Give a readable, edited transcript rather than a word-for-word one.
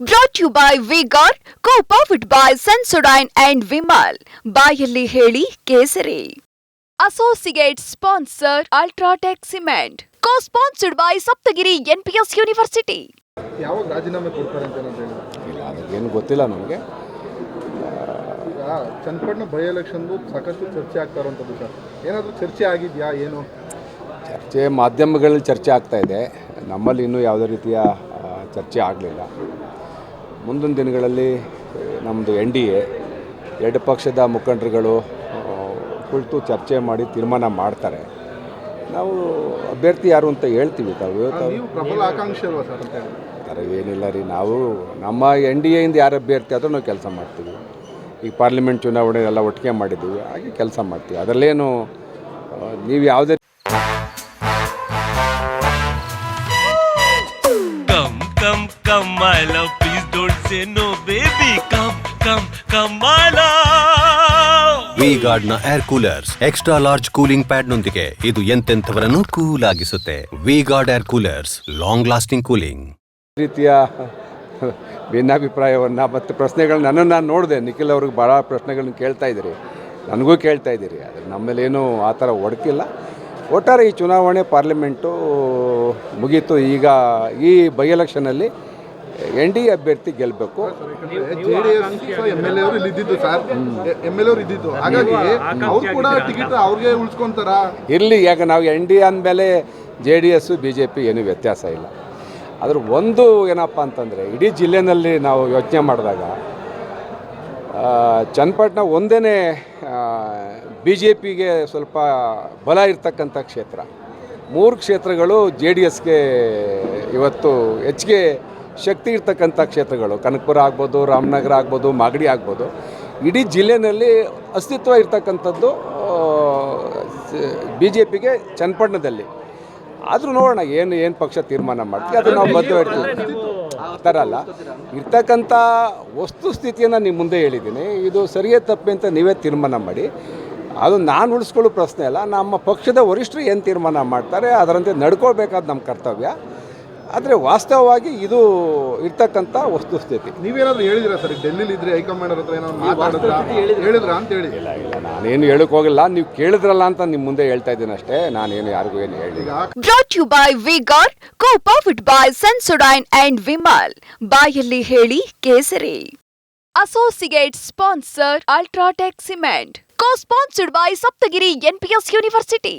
Brought to you by V-Guard, co-powered by Sensodyne and Vimal. ಬಾಯಲ್ಲಿ ಹೇಳಿ ಕೇಸರಿ. Associate sponsor Ultratech Cement. Co-sponsored by Saptagiri NPS University. ಯಾವಾಗ ರಾಜೀನಾಮೆ ಕೊಡ್ತಾರೆ ಅಂತ ಏನಾದ್ರು ಹೇಳಿದ್ರು? ಇಲ್ಲ ಅದಕ್ಕೇನು ಗೊತ್ತಿಲ್ಲ ನನಗೆ. ಚನ್ನಪಟ್ಟಣ ಬೈ ಎಲೆಕ್ಷನ್ದು ಸಾಕಷ್ಟು ಚರ್ಚೆ ಆಗ್ತಾ ಇರುವಂಥದ್ದು ಸರ್, ಏನಾದರೂ ಚರ್ಚೆ ಆಗಿದೆಯಾ? ಏನು ಚರ್ಚೆ ಮಾಧ್ಯಮಗಳಲ್ಲಿ ಚರ್ಚೆ ಆಗ್ತಾ ಇದೆ, ನಮ್ಮಲ್ಲಿ ಇನ್ನೂ ಯಾವುದೇ ರೀತಿಯ ಚರ್ಚೆ ಆಗಲಿಲ್ಲ. ಮುಂದಿನ ದಿನಗಳಲ್ಲಿ ನಮ್ಮದು NDA ಎರಡು ಪಕ್ಷದ ಮುಖಂಡರುಗಳು ಕುಳಿತು ಚರ್ಚೆ ಮಾಡಿ ತೀರ್ಮಾನ ಮಾಡ್ತಾರೆ. ನಾವು ಅಭ್ಯರ್ಥಿ ಯಾರು ಅಂತ ಹೇಳ್ತೀವಿ. ನೀವು ಪ್ರಬಲ ಆಕಾಂಕ್ಷಿ ಅಲ್ವಾ ಸರ್ ಅಂತ ಹೇಳಿ? ಥರ ಏನಿಲ್ಲ ರೀ, ನಾವು ನಮ್ಮ NDAಯಿಂದ ಯಾರು ಅಭ್ಯರ್ಥಿ ಆದರೂ ನಾವು ಕೆಲಸ ಮಾಡ್ತೀವಿ. ಈಗ ಪಾರ್ಲಿಮೆಂಟ್ ಚುನಾವಣೆ ಎಲ್ಲ ಒಟ್ಟಿಗೆ ಮಾಡಿದ್ದೀವಿ, ಹಾಗೆ ಕೆಲಸ ಮಾಡ್ತೀವಿ. ಅದರಲ್ಲೇನು ನೀವು ಯಾವುದೇ Come my love, please don't say no baby. Come my love. V-Guard ನ air coolers extra large cooling pad ನೊಂದಿಗೆ ಇದು ಎಂತೆಂಥವರನ್ನು ಕೂಲ್ ಆಗಿಸುತ್ತೆ. V-Guard air coolers, long lasting cooling. ರೀತಿಯ ಭಿನ್ನಾಭಿಪ್ರಾಯವನ್ನು ಮತ್ತು ಪ್ರಶ್ನೆಗಳನ್ನ ನಾನು ನೋಡಿದೆ. ನಿಖಿಲ್ ಅವ್ರಿಗೆ ಭಾಳ ಪ್ರಶ್ನೆಗಳನ್ನ ಕೇಳ್ತಾ ಇದ್ದೀರಿ, ನನಗೂ ಕೇಳ್ತಾ ಇದ್ದೀರಿ. ಆದರೆ ನಮ್ಮಲ್ಲೇನು ಆ ಥರ ಒಡಕಿಲ್ಲ. ಒಟ್ಟಾರೆ ಈ ಚುನಾವಣೆ ಪಾರ್ಲಿಮೆಂಟು ಮುಗೀತು. ಈಗ ಈ ಬೈ ಎಲೆಕ್ಷನಲ್ಲಿ NDA ಅಭ್ಯರ್ಥಿ ಗೆಲ್ಲಬೇಕು. JDS MLA ಅವರು ಇಲ್ಲಿದ್ದು ಸರ್, MLA ಅವರು ಇದ್ದಿದ್ದು, ಹಾಗಾಗಿ ಅವ್ರು ಕೂಡ ಟಿಕೆಟ್ ಅವ್ರಿಗೆ ಉಳಿಸ್ಕೊಂತಾರ. ಇರಲಿ, ಯಾಕೆ ನಾವು NDA ಅಂದಮೇಲೆ JDS BJP ಏನೂ ವ್ಯತ್ಯಾಸ ಇಲ್ಲ. ಅದ್ರ ಒಂದು ಏನಪ್ಪ ಅಂತಂದರೆ, ಇಡೀ ಜಿಲ್ಲೆಯಲ್ಲಿ ನಾವು ಯೋಚನೆ ಮಾಡಿದಾಗ ಚನ್ನಪಟ್ಟಣ ಒಂದೇ BJPಗೆ ಸ್ವಲ್ಪ ಬಲ ಇರ್ತಕ್ಕಂಥ ಕ್ಷೇತ್ರ. 3 ಕ್ಷೇತ್ರಗಳು JDSಗೆ ಇವತ್ತು ಹೆಚ್ಚಿಗೆ ಶಕ್ತಿ ಇರ್ತಕ್ಕಂಥ ಕ್ಷೇತ್ರಗಳು. ಕನಕಪುರ ಆಗ್ಬೋದು, ರಾಮನಗರ ಆಗ್ಬೋದು, ಮಾಗಡಿ ಆಗ್ಬೋದು. ಇಡೀ ಜಿಲ್ಲೆಯಲ್ಲಿ ಅಸ್ತಿತ್ವ ಇರ್ತಕ್ಕಂಥದ್ದು BJPಗೆ ಚನ್ನಪಟ್ಟಣದಲ್ಲಿ. ಆದರೂ ನೋಡೋಣ ಏನು ಪಕ್ಷ ತೀರ್ಮಾನ ಮಾಡ್ತೀವಿ, ಅದು ನಾವು ಬದ್ಧ ಇರ್ತೀವಿ. ಆ ಥರ ಅಲ್ಲ, ಇರ್ತಕ್ಕಂಥ ವಸ್ತುಸ್ಥಿತಿಯನ್ನು ನಿಮ್ಮ ಮುಂದೆ ಹೇಳಿದ್ದೀನಿ. ಇದು ಸರಿಯೇ ತಪ್ಪೆ ಅಂತ ನೀವೇ ತೀರ್ಮಾನ ಮಾಡಿ. ಅದು ನಾನು ಉಳಿಸ್ಕೊಳ್ಳೋ ಪ್ರಶ್ನೆ ಅಲ್ಲ, ನಮ್ಮ ಪಕ್ಷದ ವರಿಷ್ಠರು ಏನು ತೀರ್ಮಾನ ಮಾಡ್ತಾರೆ ಅದರಂತೆ ನಡ್ಕೊಳ್ಬೇಕಾದ ನಮ್ಮ ಕರ್ತವ್ಯ. ಆದರೆ ವಾಸ್ತವವಾಗಿ ಇದು ಇರ್ತಕ್ಕಂಥ ವಸ್ತುಸ್ಥಿತಿ. ನೀವೇನಾದ್ರು ಹೇಳಿದಿರಾ ಸರ್? ಡೆಲ್ಲಿಲಿ ಇದ್ರೆ ಹೈಕಮಾಂಡ್ ಹತ್ರ ಏನಾದ್ರು ಹೇಳಿದ್ರಾ ಅಂತ ಹೇಳಿ? ಇಲ್ಲ, ನಾನೇನು ಹೇಳಕ್ಕೆ ಹೋಗಿಲ್ಲ. ನೀವು ಕೇಳಿದ್ರಲ್ಲ ಅಂತ ನಿಮ್ಮ ಮುಂದೆ ಹೇಳ್ತಾ ಇದ್ದೀನಿ ಅಷ್ಟೇ. ನಾನೇನು ಯಾರಿಗೂ ಏನು ಹೇಳಿಲ್ಲ. Brought to you by V-Guard, co-powered by Sensodyne and Vimal. ಬಾಯಲ್ಲಿ ಹೇಳಿ ಕೇಸರಿ. Associate sponsor Ultratech Cement. Co-sponsored by Saptagiri NPS University.